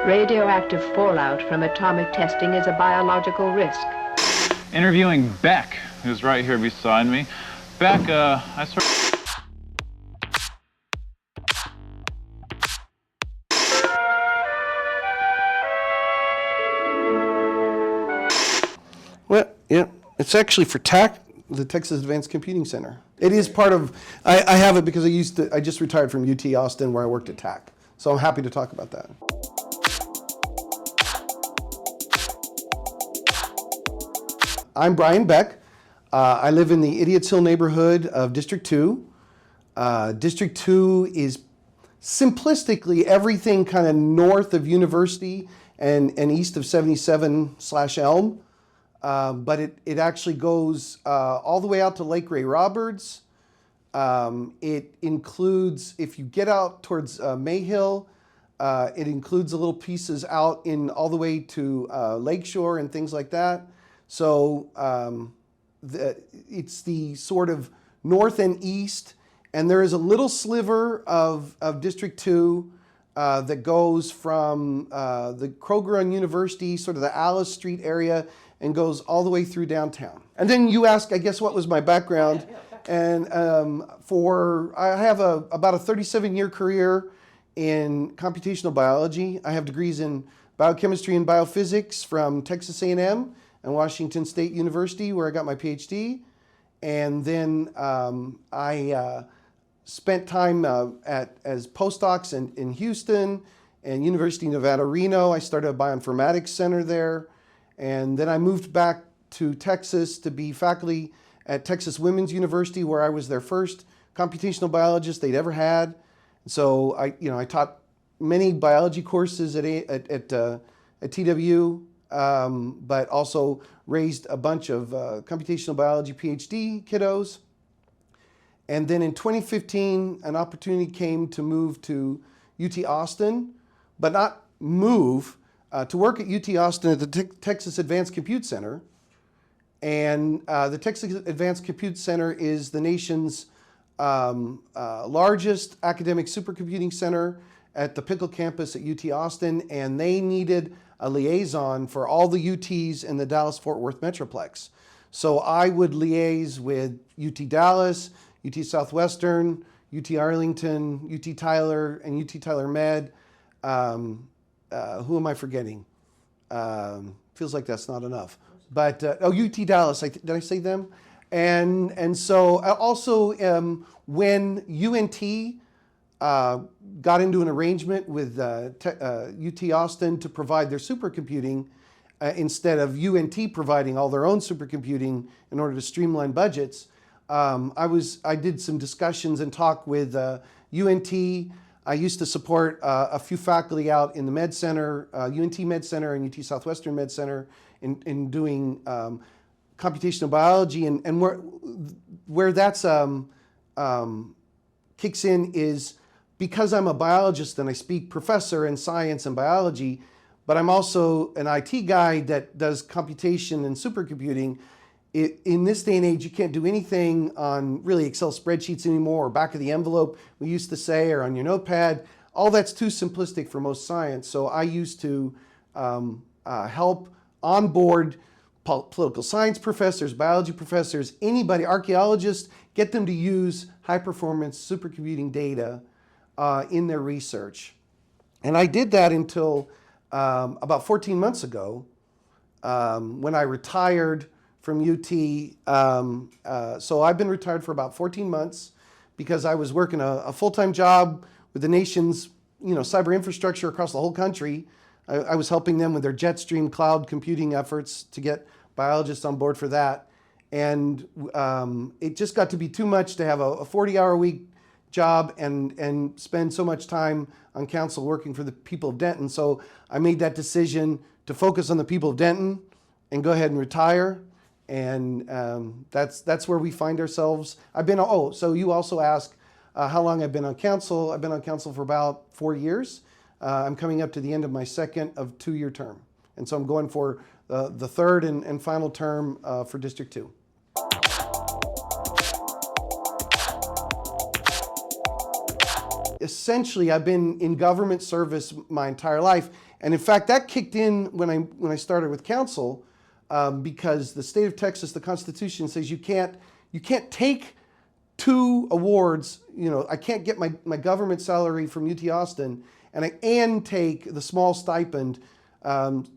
Radioactive fallout from atomic testing is a biological risk. Interviewing Beck, who's right here beside me. Beck, I sort of... Well, yeah, it's actually for TAC, the Texas Advanced Computing Center. It is part of, I have it because I just retired from UT Austin where I worked at TAC. So I'm happy to talk about that. I'm Brian Beck. I live in the Idiot's Hill neighborhood of District 2. District 2 is simplistically everything kind of north of University and east of 77/Elm. But it actually goes all the way out to Lake Ray Roberts. It includes, if you get out towards Mayhill, it includes a little pieces out in all the way to Lakeshore and things like that. So it's the sort of north and east, and there is a little sliver of District 2 that goes from the Kroger on University, sort of the Alice Street area, and goes all the way through downtown. And then you ask, I guess, what was my background? And I have about a 37-year career in computational biology. I have degrees in biochemistry and biophysics from Texas A&M and Washington State University, where I got my PhD. And then I spent time as postdocs in Houston and University of Nevada, Reno. I started a bioinformatics center there. And then I moved back to Texas to be faculty at Texas Women's University, where I was their first computational biologist they'd ever had. So I taught many biology courses at TW, but also raised a bunch of computational biology PhD kiddos. And then in 2015, an opportunity came to move to UT Austin, but not move, to work at UT Austin at the Texas Advanced Compute Center. And the Texas Advanced Compute Center is the nation's largest academic supercomputing center at the Pickle campus at UT Austin, and they needed a liaison for all the UTs in the Dallas-Fort Worth Metroplex. So I would liaise with UT Dallas, UT Southwestern, UT Arlington, UT Tyler, and UT Tyler Med. Who am I forgetting? Feels like that's not enough. But, UT Dallas, did I say them? And so also when UNT got into an arrangement with UT Austin to provide their supercomputing, instead of UNT providing all their own supercomputing in order to streamline budgets, I did some discussions and talk with UNT. I used to support a few faculty out in the Med Center, UNT Med Center and UT Southwestern Med Center in doing computational biology. And where that's kicks in is because I'm a biologist and I speak professor in science and biology, but I'm also an IT guy that does computation and supercomputing. In this day and age, you can't do anything on really Excel spreadsheets anymore, or back of the envelope, we used to say, or on your notepad. All that's too simplistic for most science. So I used to help onboard political science professors, biology professors, anybody, archaeologists, get them to use high-performance supercomputing data in their research. And I did that until about 14 months ago when I retired from UT. So I've been retired for about 14 months because I was working a full-time job with the nation's cyber infrastructure across the whole country. I was helping them with their Jetstream cloud computing efforts to get biologists on board for that. And it just got to be too much to have a 40-hour-a-week job and spend so much time on council working for the people of Denton. So I made that decision to focus on the people of Denton and go ahead and retire. And that's where we find ourselves. So you also asked how long I've been on council. I've been on council for about 4 years. I'm coming up to the end of my second of 2-year term. And so I'm going for the third and final term for District 2. Essentially, I've been in government service my entire life. And in fact, that kicked in when I started with council, because the state of Texas, the Constitution says you can't take 2 awards. I can't get my government salary from UT Austin and take the small stipend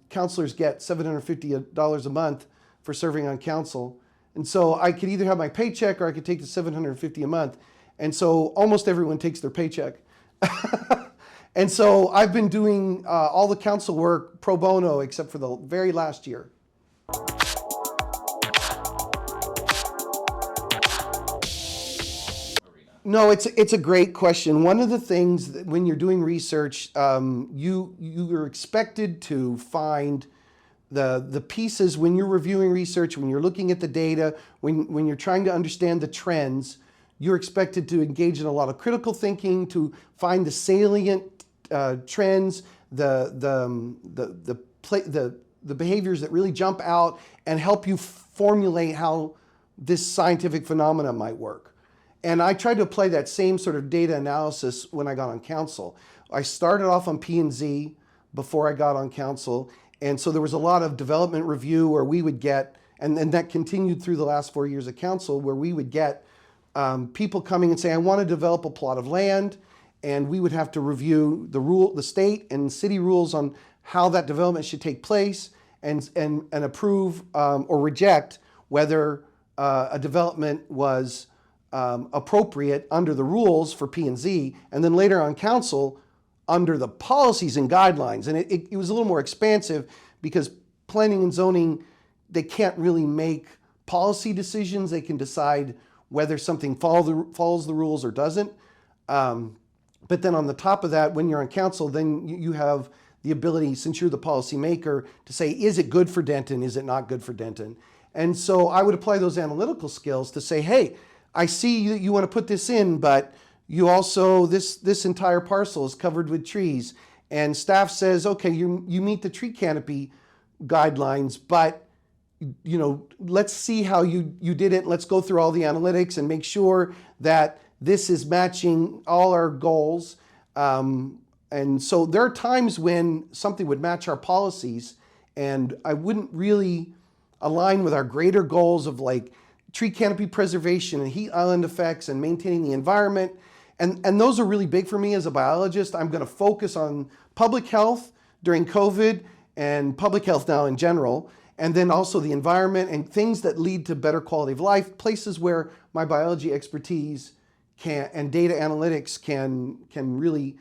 counselors get, $750 a month for serving on council. And so I could either have my paycheck or I could take the $750 a month. And so almost everyone takes their paycheck. And so I've been doing all the council work pro bono except for the very last year. No, it's a great question. One of the things that when you're doing research, you are expected to find the pieces when you're reviewing research, when you're looking at the data, when you're trying to understand the trends. You're expected to engage in a lot of critical thinking to find the salient trends, the behaviors that really jump out and help you formulate how this scientific phenomena might work. And I tried to apply that same sort of data analysis when I got on council. I started off on P&Z before I got on council, and so there was a lot of development review where we would get, and that continued through the last 4 years of council, where we would get people coming and say, I want to develop a plot of land, and we would have to review the state and city rules on how that development should take place and approve or reject whether a development was appropriate under the rules for P&Z, and then later on council under the policies and guidelines. And it was a little more expansive because planning and zoning, they can't really make policy decisions. They can decide whether something follows the rules or doesn't. But then on the top of that, when you're on council, then you have the ability, since you're the policy maker, to say, is it good for Denton? Is it not good for Denton? And so I would apply those analytical skills to say, hey, I see you want to put this in, but you also, this entire parcel is covered with trees. And staff says, okay, you meet the tree canopy guidelines, but let's see how you did it. Let's go through all the analytics and make sure that this is matching all our goals. And so there are times when something would match our policies and I wouldn't really align with our greater goals of like tree canopy preservation and heat island effects and maintaining the environment. And those are really big for me as a biologist. I'm going to focus on public health during COVID and public health now in general, and then also the environment and things that lead to better quality of life, places where my biology expertise and data analytics can really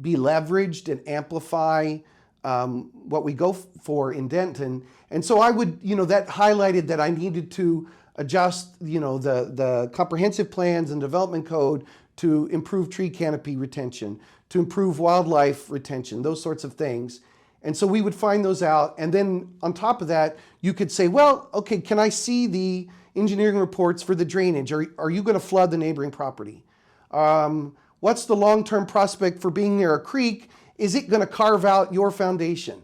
be leveraged and amplify what we go for in Denton. And so I would, that highlighted that I needed to adjust, the comprehensive plans and development code to improve tree canopy retention, to improve wildlife retention, those sorts of things. And so we would find those out. And then on top of that, you could say, well, okay, can I see the engineering reports for the drainage? Are you going to flood the neighboring property? What's the long-term prospect for being near a creek? Is it going to carve out your foundation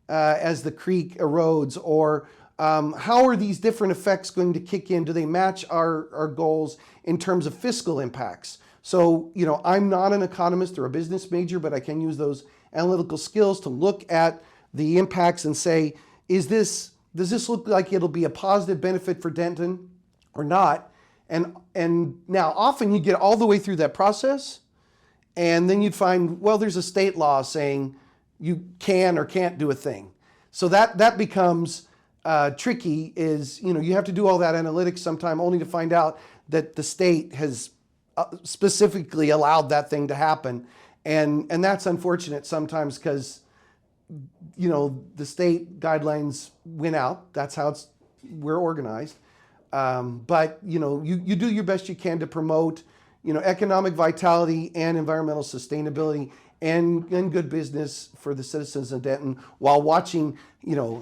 as the creek erodes? Or how are these different effects going to kick in? Do they match our goals in terms of fiscal impacts? So, I'm not an economist or a business major, but I can use those analytical skills to look at the impacts and say, does this look like it'll be a positive benefit for Denton or not? And now often you get all the way through that process, and then you'd find, well, there's a state law saying you can or can't do a thing. So that becomes tricky, is, you have to do all that analytics sometime only to find out that the state has specifically allowed that thing to happen. And that's unfortunate sometimes because, the state guidelines win out. That's how we're organized. But, you do your best you can to promote, economic vitality and environmental sustainability and good business for the citizens of Denton while watching,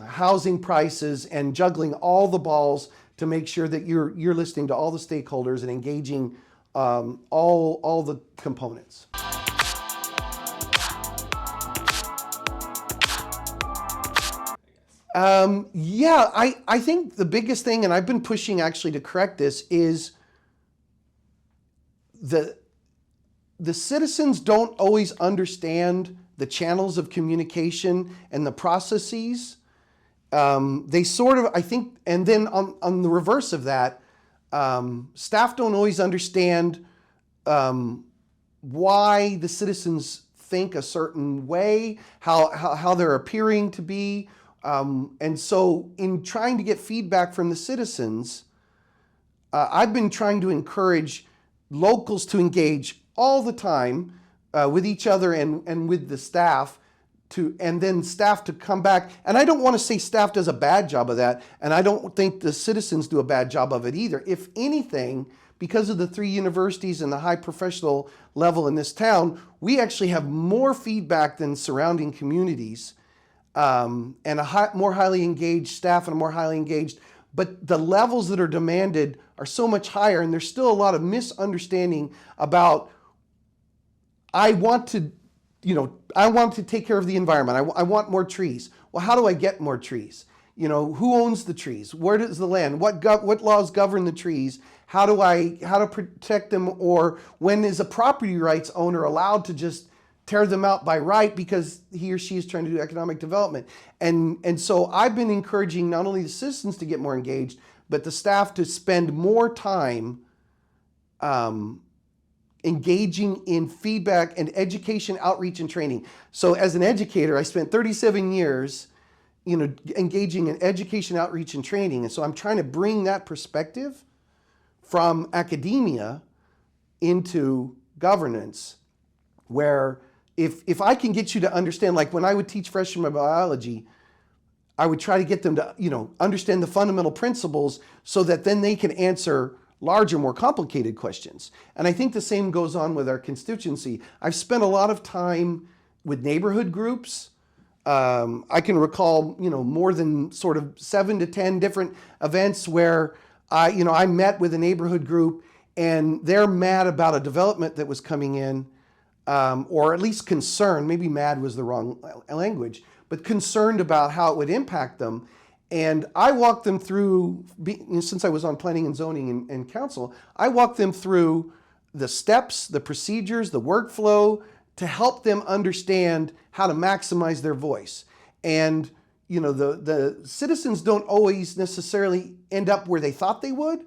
housing prices and juggling all the balls to make sure that you're listening to all the stakeholders and engaging all the components. I think the biggest thing, and I've been pushing actually to correct this, is the citizens don't always understand the channels of communication and the processes. They sort of, I think, and then on the reverse of that, staff don't always understand why the citizens think a certain way, how they're appearing to be. And so in trying to get feedback from the citizens, I've been trying to encourage locals to engage all the time with each other and with the staff, and then staff to come back. And I don't want to say staff does a bad job of that, and I don't think the citizens do a bad job of it either. If anything, because of the 3 universities and the high professional level in this town, we actually have more feedback than surrounding communities, and more highly engaged staff and a more highly engaged, but the levels that are demanded are so much higher, and there's still a lot of misunderstanding about, I want to take care of the environment. I want more trees. Well, how do I get more trees? Who owns the trees? Where does the land? What laws govern the trees? How to protect them? Or when is a property rights owner allowed to just tear them out by right because he or she is trying to do economic development? And so I've been encouraging not only the citizens to get more engaged, but the staff to spend more time engaging in feedback and education, outreach, and training. So as an educator, I spent 37 years engaging in education, outreach, and training. And so I'm trying to bring that perspective from academia into governance, where if I can get you to understand, like when I would teach freshman biology, I would try to get them to understand the fundamental principles so that then they can answer larger, more complicated questions. And I think the same goes on with our constituency. I've spent a lot of time with neighborhood groups. I can recall, more than sort of 7 to 10 different events where I met with a neighborhood group and they're mad about a development that was coming in, or at least concerned, maybe mad was the wrong language, but concerned about how it would impact them. And I walked them through, since I was on planning and zoning and council, I walked them through the steps, the procedures, the workflow to help them understand how to maximize their voice. And the citizens don't always necessarily end up where they thought they would,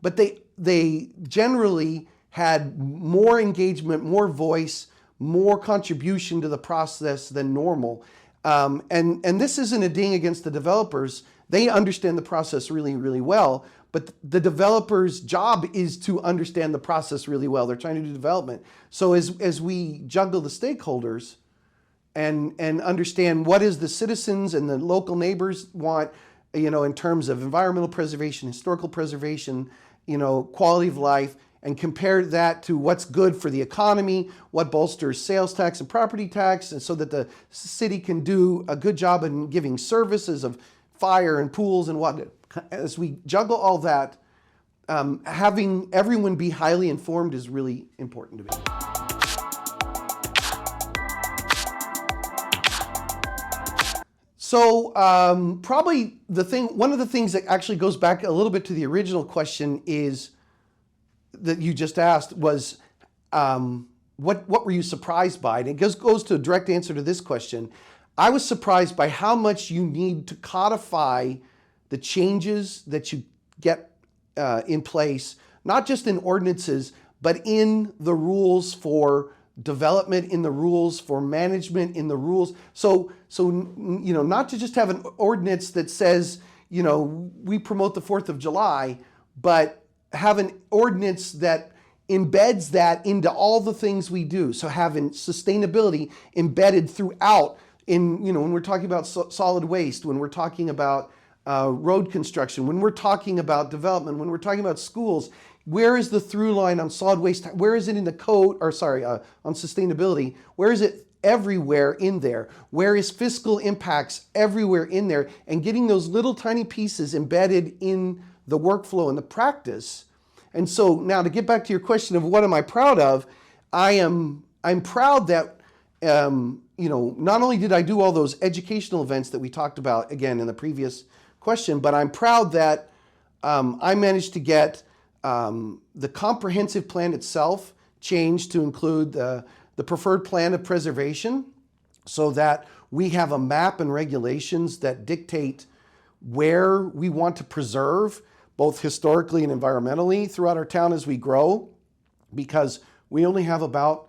but they generally had more engagement, more voice, more contribution to the process than normal. And this isn't a ding against the developers. They understand the process really, really well, but the developer's job is to understand the process really well. They're trying to do development. So as we juggle the stakeholders and understand what is the citizens and the local neighbors want, in terms of environmental preservation, historical preservation, quality of life, and compare that to what's good for the economy, what bolsters sales tax and property tax, and so that the city can do a good job in giving services of fire and pools and what. As we juggle all that, having everyone be highly informed is really important to me. So probably one of the things that actually goes back a little bit to the original question is that you just asked was, what were you surprised by? And it goes to a direct answer to this question. I was surprised by how much you need to codify the changes that you get in place, not just in ordinances, but in the rules for development, in the rules for management, in the rules. So not to just have an ordinance that says, we promote the 4th of July, but have an ordinance that embeds that into all the things we do. So having sustainability embedded throughout when we're talking about solid waste, when we're talking about road construction, when we're talking about development, when we're talking about schools, where is the through line on solid waste? Where is it in the code, on sustainability? Where is it everywhere in there? Where is fiscal impacts everywhere in there? And getting those little tiny pieces embedded in the workflow and the practice. And so now to get back to your question of what am I proud of, I'm proud that not only did I do all those educational events that we talked about again in the previous question, but I'm proud that I managed to get the comprehensive plan itself changed to include the preferred plan of preservation. so that we have a map and regulations that dictate where we want to preserve, both historically and environmentally, throughout our town as we grow, because we only have about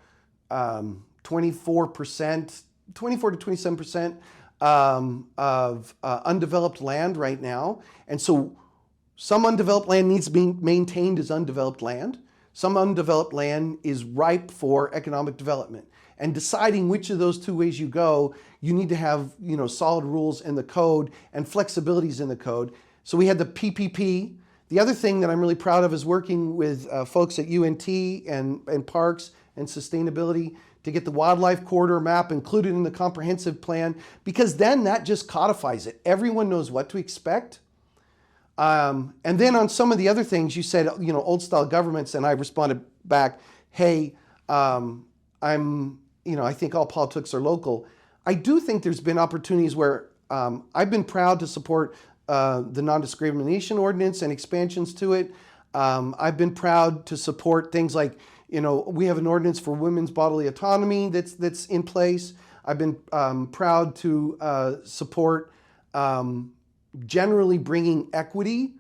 24 to 27% of undeveloped land right now. And so some undeveloped land needs to be maintained as undeveloped land. Some undeveloped land is ripe for economic development. And deciding which of those two ways you go, you need to have, solid rules in the code and flexibilities in the code. So we had the PPP. The other thing that I'm really proud of is working with folks at UNT and Parks and Sustainability to get the wildlife corridor map included in the comprehensive plan, because then that just codifies it. Everyone knows what to expect. And then on some of the other things, you said, old style governments, and I responded back, hey, I think all politics are local. I do think there's been opportunities where I've been proud to support the non-discrimination ordinance and expansions to it. I've been proud to support things like, we have an ordinance for women's bodily autonomy that's in place. I've been proud to support generally bringing equity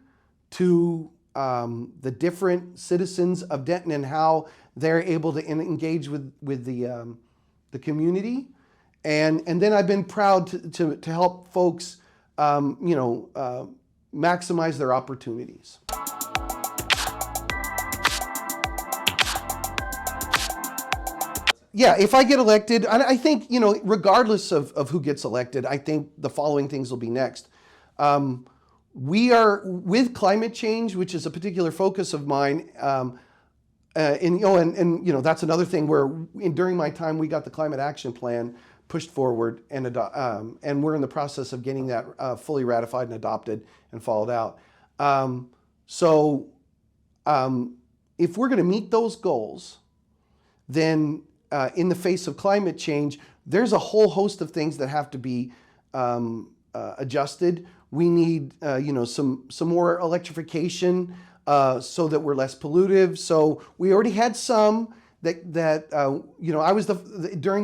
to the different citizens of Denton and how they're able to engage with the community. And then I've been proud to help folks maximize their opportunities. Yeah, if I get elected, I think, regardless of who gets elected, I think the following things will be next. We are, with climate change, which is a particular focus of mine, that's another thing where during my time we got the Climate Action Plan pushed forward and we're in the process of getting that fully ratified and adopted and followed out. If we're going to meet those goals, then in the face of climate change, there's a whole host of things that have to be adjusted. We need, some more electrification so that we're less pollutive. So we already had some during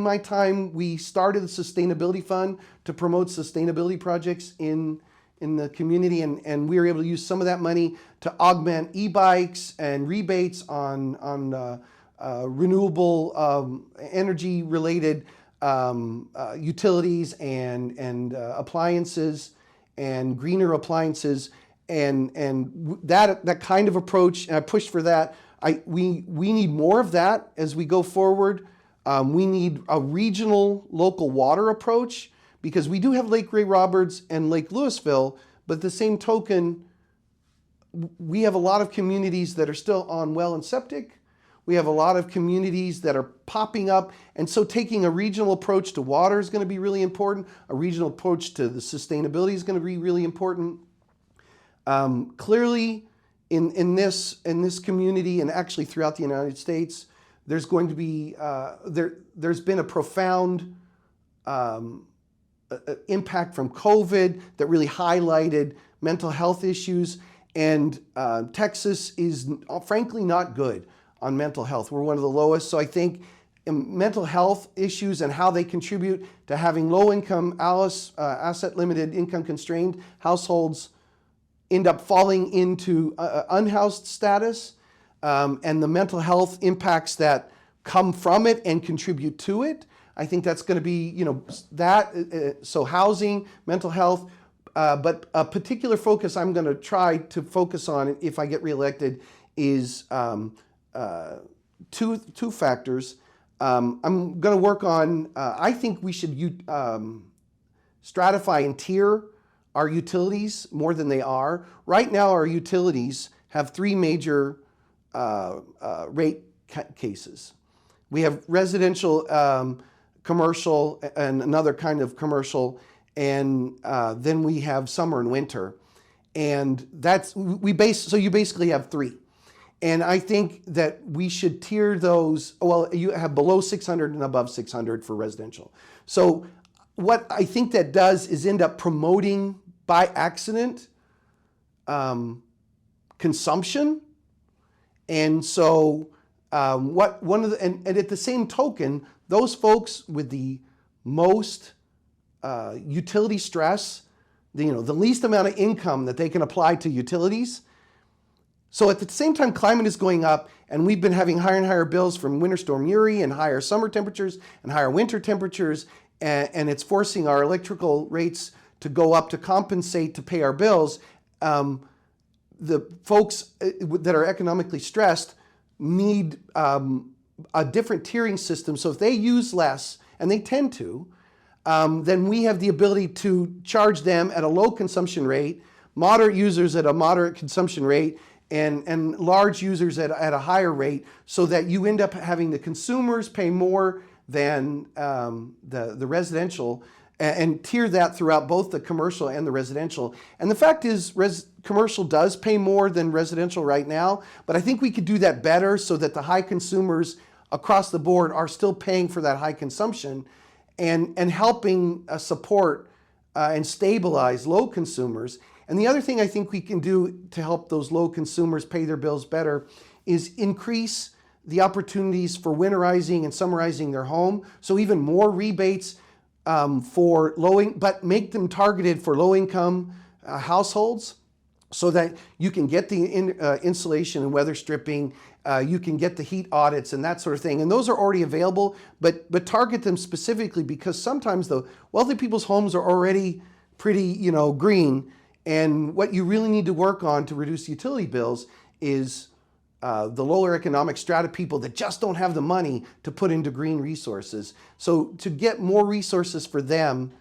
my time, we started the Sustainability Fund to promote sustainability projects in the community, and we were able to use some of that money to augment e-bikes and rebates on renewable energy related utilities and appliances and greener appliances, and that kind of approach, and I pushed for that. We need more of that as we go forward. We need a regional local water approach, because we do have Lake Ray Roberts and Lake Louisville, but at the same token, we have a lot of communities that are still on well and septic. We have a lot of communities that are popping up, and so taking a regional approach to water is going to be really important. A regional approach to the sustainability is going to be really important. Clearly, in this community, and actually throughout the United States, there's going to be there's been a profound impact from COVID that really highlighted mental health issues, and Texas is frankly not good on mental health. We're one of the lowest. So I think mental health issues and how they contribute to having low-income, asset-limited, income-constrained households end up falling into unhoused status, and the mental health impacts that come from it and contribute to it. I think that's going to be, so housing, mental health, but a particular focus I'm going to try to focus on if I get reelected is two factors. I'm going to work on, I think we should stratify and tier our utilities more than they are. Right now, our utilities have three major rate cases. We have residential, commercial, and another kind of commercial, and then we have summer and winter. And so you basically have three. And I think that we should tier those. Well, you have below 600 and above 600 for residential. So what I think that does is end up promoting by accident consumption. And so and at the same token, those folks with the most utility stress, the least amount of income that they can apply to utilities. So at the same time, climate is going up, and we've been having higher and higher bills from Winter Storm Uri and higher summer temperatures and higher winter temperatures, and it's forcing our electrical rates to go up to compensate to pay our bills. The folks that are economically stressed need a different tiering system. So if they use less, and they tend to, then we have the ability to charge them at a low consumption rate, moderate users at a moderate consumption rate, and large users at a higher rate, so that you end up having the consumers pay more than the residential, and tier that throughout both the commercial and the residential. And the fact is, commercial does pay more than residential right now, but I think we could do that better so that the high consumers across the board are still paying for that high consumption, and helping support and stabilize low consumers. And the other thing I think we can do to help those low consumers pay their bills better is increase the opportunities for winterizing and summerizing their home. So even more rebates for but make them targeted for low-income households, so that you can get the insulation and weather stripping, you can get the heat audits and that sort of thing. And those are already available, but target them specifically, because sometimes the wealthy people's homes are already pretty, green. And what you really need to work on to reduce utility bills is the lower economic strata people that just don't have the money to put into green resources. So to get more resources for them,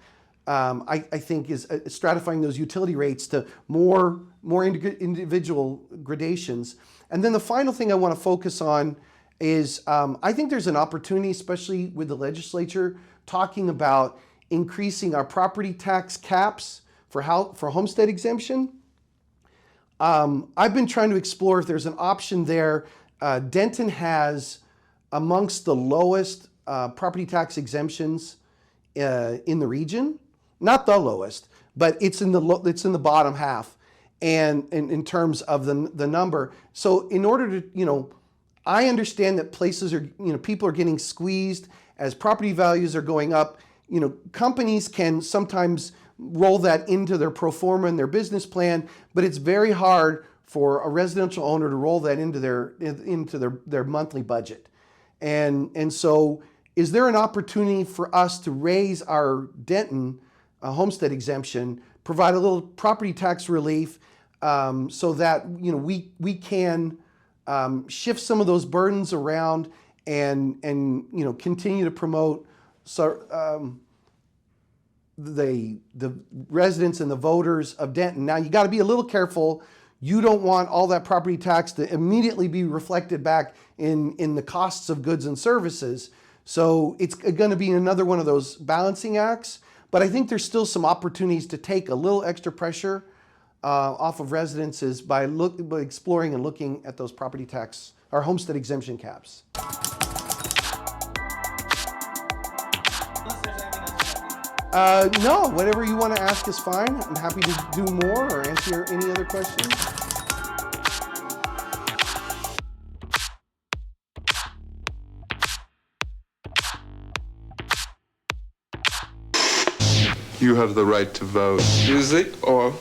I think is stratifying those utility rates to more individual gradations. And then the final thing I want to focus on is I think there's an opportunity, especially with the legislature, talking about increasing our property tax caps for homestead exemption. I've been trying to explore if there's an option there. Denton has amongst the lowest property tax exemptions in the region. Not the lowest, but it's in the bottom half, and in terms of the number. So in order to, I understand that places are, people are getting squeezed as property values are going up. Companies can sometimes roll that into their pro forma and their business plan, but it's very hard for a residential owner to roll that into their monthly budget. And so is there an opportunity for us to raise our Denton homestead exemption, provide a little property tax relief, so that we can shift some of those burdens around and continue to promote the residents and the voters of Denton. Now you got to be a little careful. You don't want all that property tax to immediately be reflected back in the costs of goods and services. So it's going to be another one of those balancing acts. But I think there's still some opportunities to take a little extra pressure off of residences by exploring and looking at those property tax or homestead exemption caps. No, whatever you want to ask is fine. I'm happy to do more or answer any other questions. You have the right to vote. Music or...